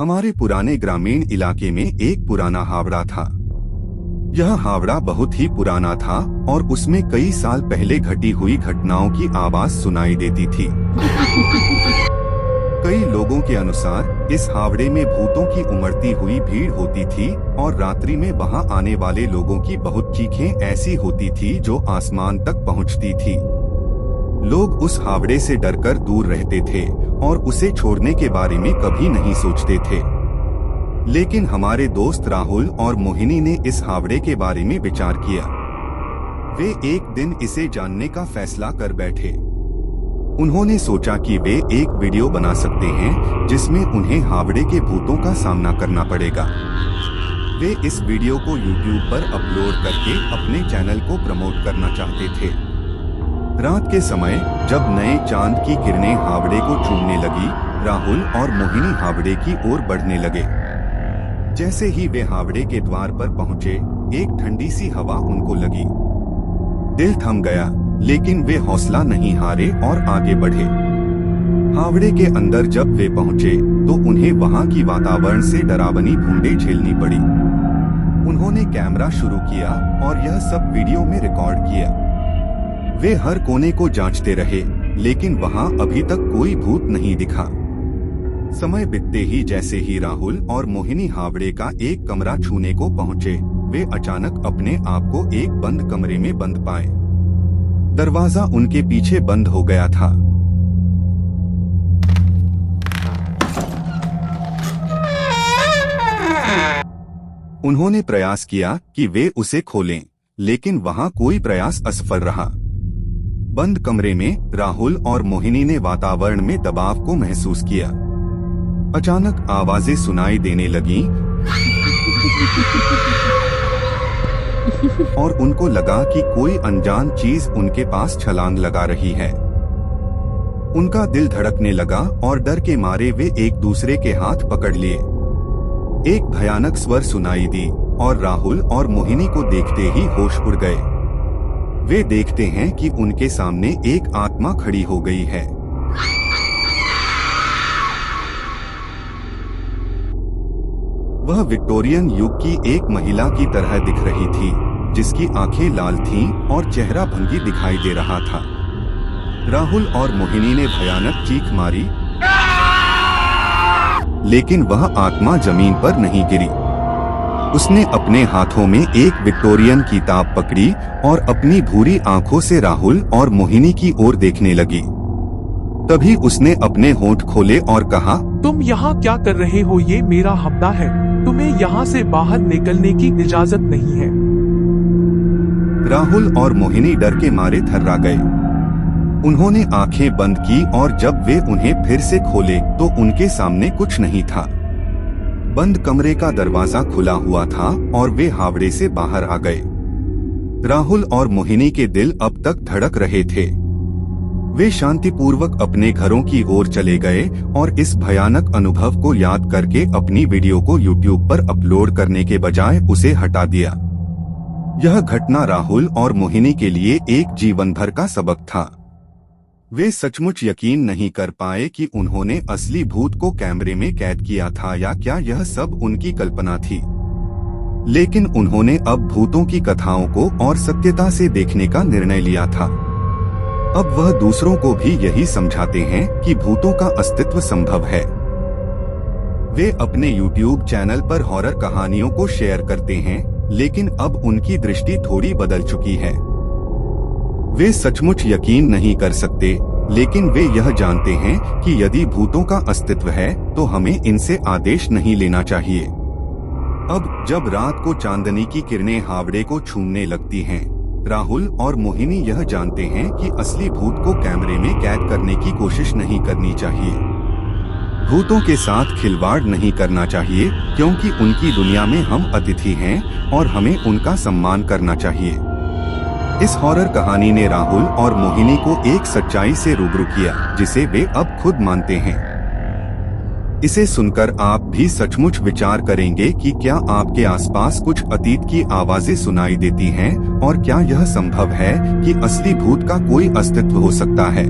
हमारे पुराने ग्रामीण इलाके में एक पुराना हावड़ा था। यह हावड़ा बहुत ही पुराना था और उसमें कई साल पहले घटी हुई घटनाओं की आवाज सुनाई देती थी। कई लोगों के अनुसार इस हावड़े में भूतों की उमड़ती हुई भीड़ होती थी और रात्रि में वहां आने वाले लोगों की बहुत चीखें ऐसी होती थी जो आसमान तक पहुंचती थी। लोग उस हावड़े से डरकर दूर रहते थे और उसे छोड़ने के बारे में कभी नहीं सोचते थे। लेकिन हमारे दोस्त राहुल और मोहिनी ने इस हावड़े के बारे में विचार किया। वे एक दिन इसे जानने का फैसला कर बैठे। उन्होंने सोचा कि वे एक वीडियो बना सकते हैं जिसमें उन्हें हावड़े के भूतों का सामना करना पड़ेगा। वे इस वीडियो को YouTube पर अपलोड करके अपने चैनल को प्रमोट करना चाहते थे। रात के समय जब नए चांद की किरणें हावड़े को चूमने लगी, राहुल और मोहिनी हावड़े की ओर बढ़ने लगे। जैसे ही वे हावड़े के द्वार पर पहुंचे, एक ठंडी सी हवा उनको लगी। दिल थम गया, लेकिन वे हौसला नहीं हारे और आगे बढ़े। हावड़े के अंदर जब वे पहुंचे तो उन्हें वहां की वातावरण से डरावनी बूंदें झेलनी पड़ी। उन्होंने कैमरा शुरू किया और यह सब वीडियो में रिकॉर्ड किया। वे हर कोने को जांचते रहे, लेकिन वहां अभी तक कोई भूत नहीं दिखा। समय बीतते ही जैसे ही राहुल और मोहिनी हावड़े का एक कमरा छूने को पहुंचे, वे अचानक अपने आप को एक बंद कमरे में बंद पाए। दरवाजा उनके पीछे बंद हो गया था। उन्होंने प्रयास किया कि वे उसे खोलें, लेकिन वहां कोई प्रयास असफल रहा। बंद कमरे में राहुल और मोहिनी ने वातावरण में दबाव को महसूस किया। अचानक आवाजें सुनाई देने लगीं और उनको लगा कि कोई अनजान चीज उनके पास छलांग लगा रही है। उनका दिल धड़कने लगा और डर के मारे वे एक दूसरे के हाथ पकड़ लिए। एक भयानक स्वर सुनाई दी और राहुल और मोहिनी को देखते ही होश उड़ गए। वे देखते हैं कि उनके सामने एक आत्मा खड़ी हो गई है। वह विक्टोरियन युग की एक महिला की तरह दिख रही थी, जिसकी आंखें लाल थीं और चेहरा भंगी दिखाई दे रहा था। राहुल और मोहिनी ने भयानक चीख मारी, लेकिन वह आत्मा जमीन पर नहीं गिरी। उसने अपने हाथों में एक विक्टोरियन किताब पकड़ी और अपनी भूरी आंखों से राहुल और मोहिनी की ओर देखने लगी। तभी उसने अपने होंठ खोले और कहा, तुम यहाँ क्या कर रहे हो? ये मेरा हावड़ा है, तुम्हें यहाँ से बाहर निकलने की इजाजत नहीं है। राहुल और मोहिनी डर के मारे थर्रा गए। उन्होंने आंखें बंद की और जब वे उन्हें फिर से खोले तो उनके सामने कुछ नहीं था। बंद कमरे का दरवाजा खुला हुआ था और वे हावड़े से बाहर आ गए। राहुल और मोहिनी के दिल अब तक धड़क रहे थे। वे शांतिपूर्वक अपने घरों की ओर चले गए और इस भयानक अनुभव को याद करके अपनी वीडियो को YouTube पर अपलोड करने के बजाय उसे हटा दिया। यह घटना राहुल और मोहिनी के लिए एक जीवन भर का सबक था। वे सचमुच यकीन नहीं कर पाए कि उन्होंने असली भूत को कैमरे में कैद किया था या क्या यह सब उनकी कल्पना थी। लेकिन उन्होंने अब भूतों की कथाओं को और सत्यता से देखने का निर्णय लिया था। अब वह दूसरों को भी यही समझाते हैं कि भूतों का अस्तित्व संभव है। वे अपने YouTube चैनल पर हॉरर कहानियों को शेयर करते हैं, लेकिन अब उनकी दृष्टि थोड़ी बदल चुकी है। वे सचमुच यकीन नहीं कर सकते, लेकिन वे यह जानते हैं कि यदि भूतों का अस्तित्व है तो हमें इनसे आदेश नहीं लेना चाहिए। अब जब रात को चांदनी की किरणें हावड़े को छूने लगती हैं, राहुल और मोहिनी यह जानते हैं कि असली भूत को कैमरे में कैद करने की कोशिश नहीं करनी चाहिए। भूतों के साथ खिलवाड़ नहीं करना चाहिए, क्योंकि उनकी दुनिया में हम अतिथि हैं और हमें उनका सम्मान करना चाहिए। इस हॉरर कहानी ने राहुल और मोहिनी को एक सच्चाई से रूबरू किया, जिसे वे अब खुद मानते हैं। इसे सुनकर आप भी सचमुच विचार करेंगे कि क्या आपके आसपास कुछ अतीत की आवाजें सुनाई देती हैं और क्या यह संभव है कि असली भूत का कोई अस्तित्व हो सकता है।